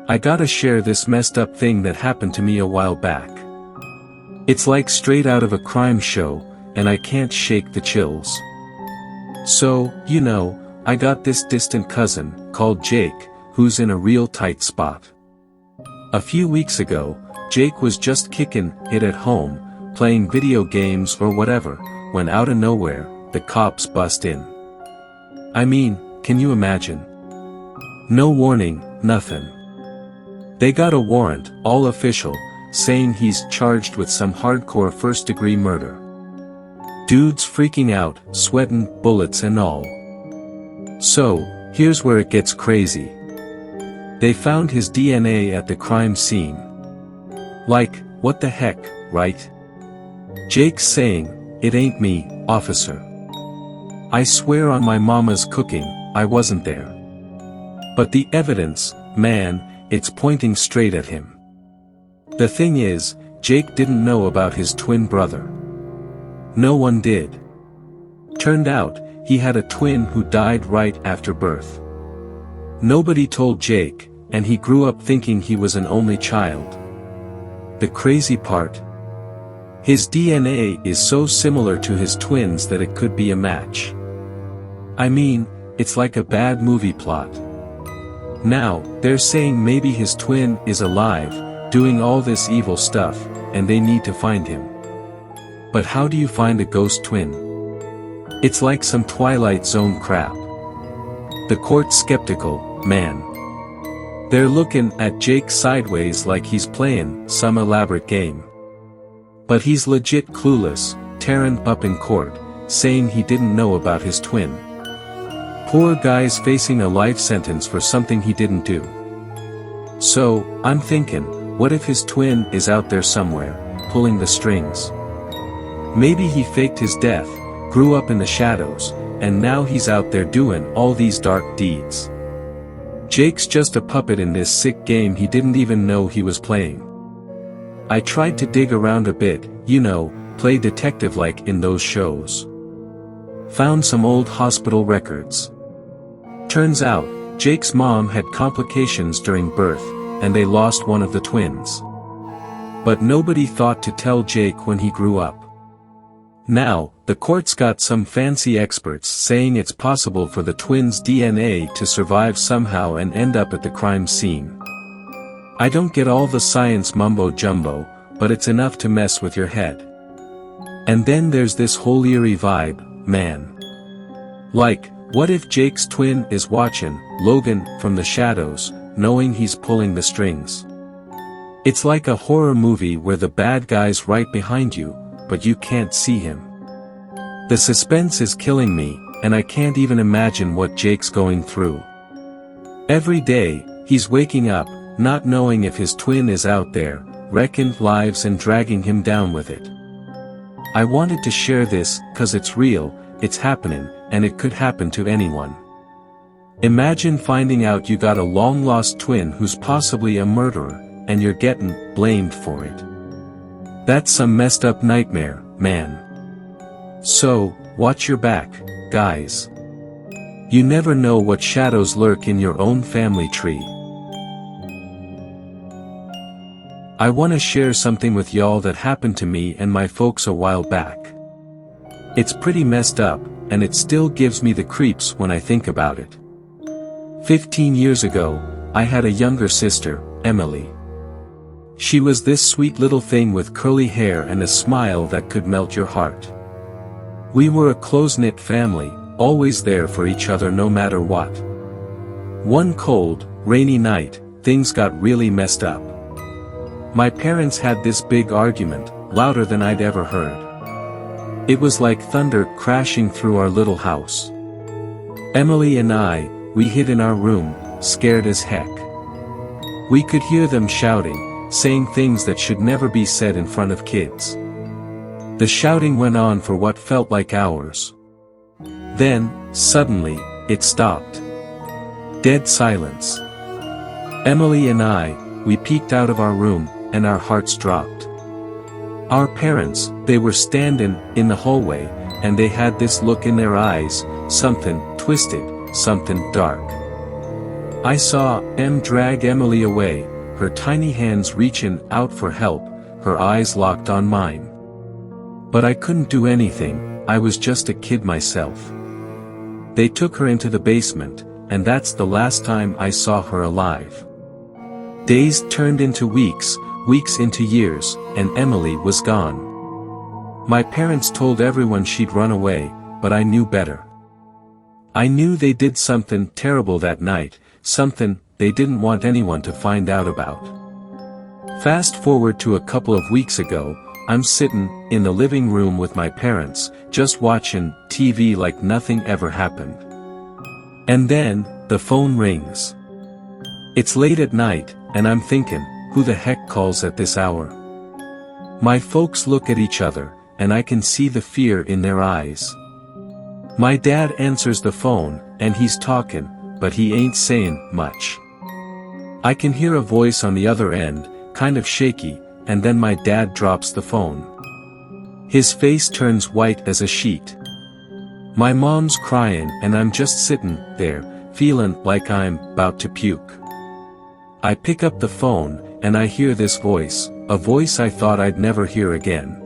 I gotta share this messed up thing that happened to me a while back. It's like straight out of a crime show, and I can't shake the chills. So, I got this distant cousin, called Jake, who's in a real tight spot. A few weeks ago, Jake was just kicking it at home, playing video games or whatever, when out of nowhere, the cops bust in. I mean, can you imagine? No warning, nothing. They got a warrant, all official, saying he's charged with some hardcore first-degree murder. Dude's freaking out, sweating, bullets and all. So, here's where it gets crazy. They found his DNA at the crime scene. Like, what the heck, right? Jake's saying, "It ain't me, officer. I swear on my mama's cooking, I wasn't there." But the evidence, man, it's pointing straight at him. The thing is, Jake didn't know about his twin brother. No one did. Turned out, he had a twin who died right after birth. Nobody told Jake, and he grew up thinking he was an only child. The crazy part? His DNA is so similar to his twins that it could be a match. I mean, it's like a bad movie plot. Now, they're saying maybe his twin is alive, doing all this evil stuff, and they need to find him. But how do you find a ghost twin? It's like some Twilight Zone crap. The court's skeptical, man. They're looking at Jake sideways like he's playing some elaborate game. But he's legit clueless, tearing up in court, saying he didn't know about his twin. Poor guy's facing a life sentence for something he didn't do. So, I'm thinking, what if his twin is out there somewhere, pulling the strings? Maybe he faked his death, grew up in the shadows, and now he's out there doing all these dark deeds. Jake's just a puppet in this sick game he didn't even know he was playing. I tried to dig around a bit, play detective like in those shows. Found some old hospital records. Turns out, Jake's mom had complications during birth, and they lost one of the twins. But nobody thought to tell Jake when he grew up. Now, the court's got some fancy experts saying it's possible for the twins' DNA to survive somehow and end up at the crime scene. I don't get all the science mumbo-jumbo, but it's enough to mess with your head. And then there's this whole eerie vibe, man. Like, what if Jake's twin is watching Logan from the shadows, knowing he's pulling the strings? It's like a horror movie where the bad guy's right behind you, but you can't see him. The suspense is killing me, and I can't even imagine what Jake's going through. Every day, he's waking up, not knowing if his twin is out there, wrecking lives and dragging him down with it. I wanted to share this, 'cause it's real, it's happening, and it could happen to anyone. Imagine finding out you got a long-lost twin who's possibly a murderer, and you're getting blamed for it. That's some messed up nightmare, man. So, watch your back, guys. You never know what shadows lurk in your own family tree. I wanna share something with y'all that happened to me and my folks a while back. It's pretty messed up, and it still gives me the creeps when I think about it. 15 years ago, I had a younger sister, Emily. She was this sweet little thing with curly hair and a smile that could melt your heart. We were a close-knit family, always there for each other no matter what. One cold, rainy night, things got really messed up. My parents had this big argument, louder than I'd ever heard. It was like thunder crashing through our little house. Emily and I, we hid in our room, scared as heck. We could hear them shouting, saying things that should never be said in front of kids. The shouting went on for what felt like hours. Then, suddenly, it stopped. Dead silence. Emily and I, we peeked out of our room, and our hearts dropped. Our parents, they were standing in the hallway, and they had this look in their eyes, something twisted, something dark. I saw Em drag Emily away, her tiny hands reaching out for help, her eyes locked on mine. But I couldn't do anything, I was just a kid myself. They took her into the basement, and that's the last time I saw her alive. Days turned into weeks, weeks into years, and Emily was gone. My parents told everyone she'd run away, but I knew better. I knew they did something terrible that night, something they didn't want anyone to find out about. Fast forward to a couple of weeks ago, I'm sitting in the living room with my parents, just watching TV like nothing ever happened. And then, the phone rings. It's late at night, and I'm thinking, who the heck calls at this hour? My folks look at each other, and I can see the fear in their eyes. My dad answers the phone, and he's talking, but he ain't saying much. I can hear a voice on the other end, kind of shaky, and then my dad drops the phone. His face turns white as a sheet. My mom's crying and I'm just sitting there, feeling like I'm about to puke. I pick up the phone, and I hear this voice, a voice I thought I'd never hear again.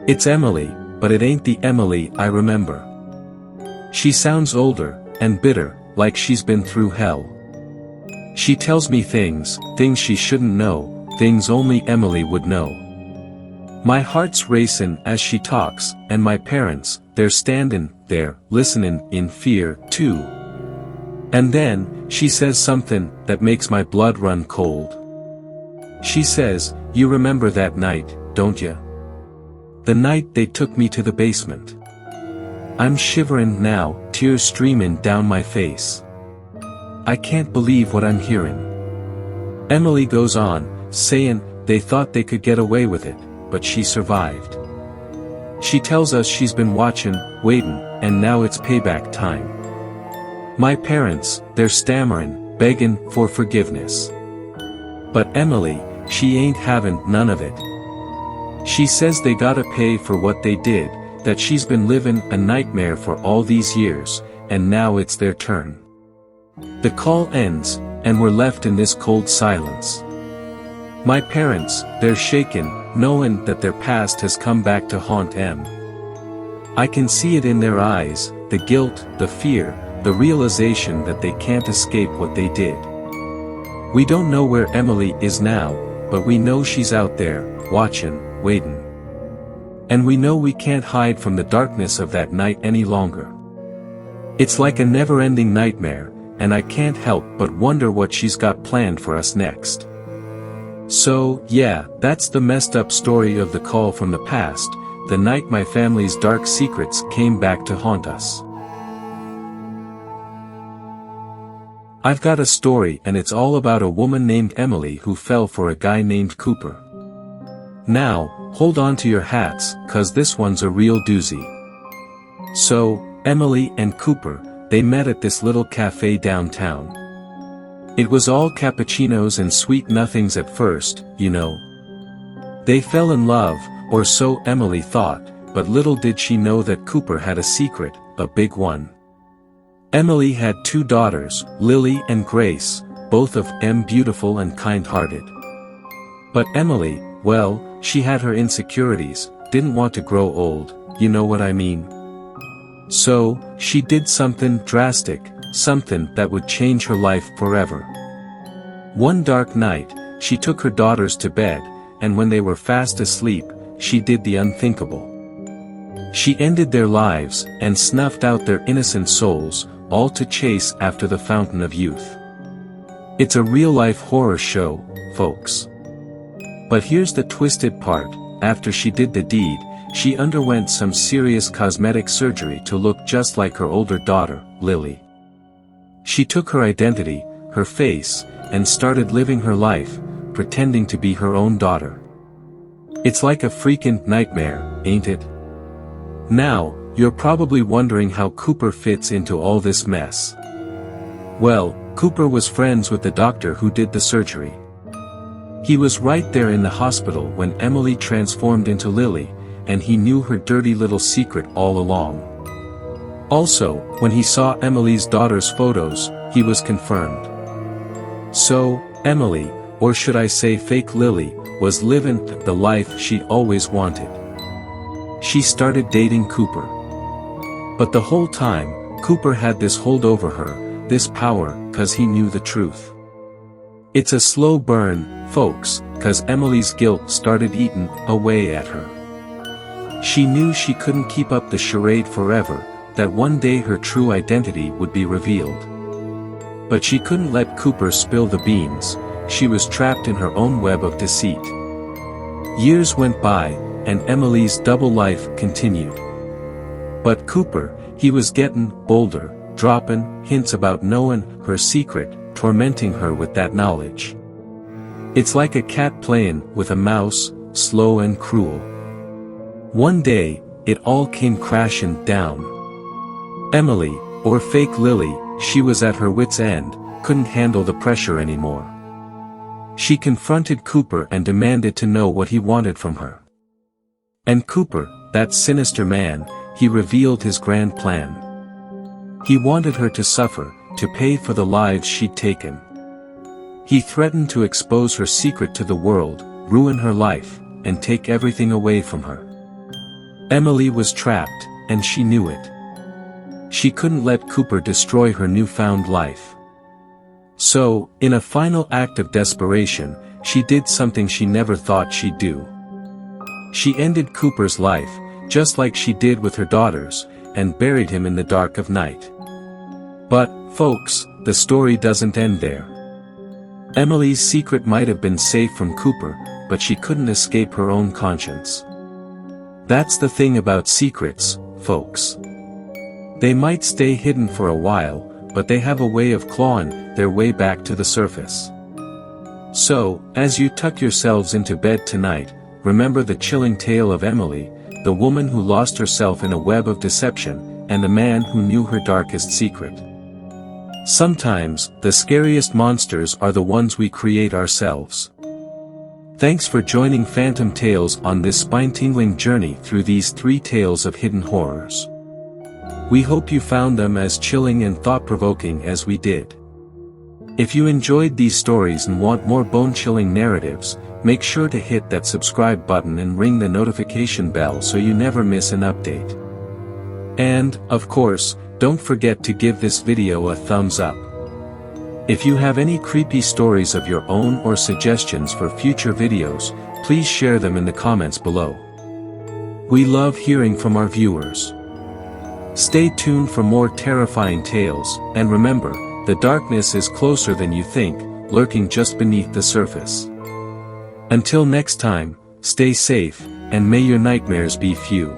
It's Emily, but it ain't the Emily I remember. She sounds older, and bitter, like she's been through hell. She tells me things she shouldn't know, things only Emily would know. My heart's racing as she talks, and my parents, they're standing there, listening in fear, too. And then, she says something that makes my blood run cold. She says, "You remember that night, don't you? The night they took me to the basement." I'm shivering now, tears streaming down my face. I can't believe what I'm hearing. Emily goes on, saying, they thought they could get away with it, but she survived. She tells us she's been watching, waiting, and now it's payback time. My parents, they're stammering, begging for forgiveness. But Emily, she ain't having none of it. She says they gotta pay for what they did, that she's been living a nightmare for all these years, and now it's their turn. The call ends, and we're left in this cold silence. My parents, they're shaken, knowing that their past has come back to haunt Em. I can see it in their eyes, the guilt, the fear, the realization that they can't escape what they did. We don't know where Emily is now, but we know she's out there, watching, waiting. And we know we can't hide from the darkness of that night any longer. It's like a never-ending nightmare, and I can't help but wonder what she's got planned for us next. So, yeah, that's the messed up story of the call from the past, the night my family's dark secrets came back to haunt us. I've got a story, and it's all about a woman named Emily who fell for a guy named Cooper. Now, hold on to your hats, 'cause this one's a real doozy. So, Emily and Cooper, they met at this little cafe downtown. It was all cappuccinos and sweet nothings at first, you know. They fell in love, or so Emily thought, but little did she know that Cooper had a secret, a big one. Emily had 2 daughters, Lily and Grace, both of them beautiful and kind-hearted. But Emily, well, she had her insecurities, didn't want to grow old, you know what I mean. So, she did something drastic, something that would change her life forever. One dark night, she took her daughters to bed, and when they were fast asleep, she did the unthinkable. She ended their lives, and snuffed out their innocent souls, all to chase after the fountain of youth. It's a real-life horror show, folks. But here's the twisted part, after she did the deed, she underwent some serious cosmetic surgery to look just like her older daughter, Lily. She took her identity, her face, and started living her life, pretending to be her own daughter. It's like a freaking nightmare, ain't it? Now, you're probably wondering how Cooper fits into all this mess. Well, Cooper was friends with the doctor who did the surgery. He was right there in the hospital when Emily transformed into Lily, and he knew her dirty little secret all along. Also, when he saw Emily's daughter's photos, he was confirmed. So, Emily, or should I say fake Lily, was living the life she always wanted. She started dating Cooper. But the whole time, Cooper had this hold over her, this power, 'cause he knew the truth. It's a slow burn, folks, 'cause Emily's guilt started eating away at her. She knew she couldn't keep up the charade forever, that one day her true identity would be revealed. But she couldn't let Cooper spill the beans, she was trapped in her own web of deceit. Years went by, and Emily's double life continued. But Cooper, he was getting bolder, dropping hints about knowing her secret, tormenting her with that knowledge. It's like a cat playing with a mouse, slow and cruel. One day, it all came crashing down. Emily, or fake Lily, she was at her wit's end, couldn't handle the pressure anymore. She confronted Cooper and demanded to know what he wanted from her. And Cooper, that sinister man, he revealed his grand plan. He wanted her to suffer, to pay for the lives she'd taken. He threatened to expose her secret to the world, ruin her life, and take everything away from her. Emily was trapped, and she knew it. She couldn't let Cooper destroy her newfound life. So, in a final act of desperation, she did something she never thought she'd do. She ended Cooper's life, just like she did with her daughters, and buried him in the dark of night. But, folks, the story doesn't end there. Emily's secret might have been safe from Cooper, but she couldn't escape her own conscience. That's the thing about secrets, folks. They might stay hidden for a while, but they have a way of clawing their way back to the surface. So, as you tuck yourselves into bed tonight, remember the chilling tale of Emily, the woman who lost herself in a web of deception, and the man who knew her darkest secret. Sometimes, the scariest monsters are the ones we create ourselves. Thanks for joining Phantom Tales on this spine-tingling journey through these 3 tales of hidden horrors. We hope you found them as chilling and thought-provoking as we did. If you enjoyed these stories and want more bone-chilling narratives, make sure to hit that subscribe button and ring the notification bell so you never miss an update. And, of course, don't forget to give this video a thumbs up. If you have any creepy stories of your own or suggestions for future videos, please share them in the comments below. We love hearing from our viewers. Stay tuned for more terrifying tales, and remember, the darkness is closer than you think, lurking just beneath the surface. Until next time, stay safe, and may your nightmares be few.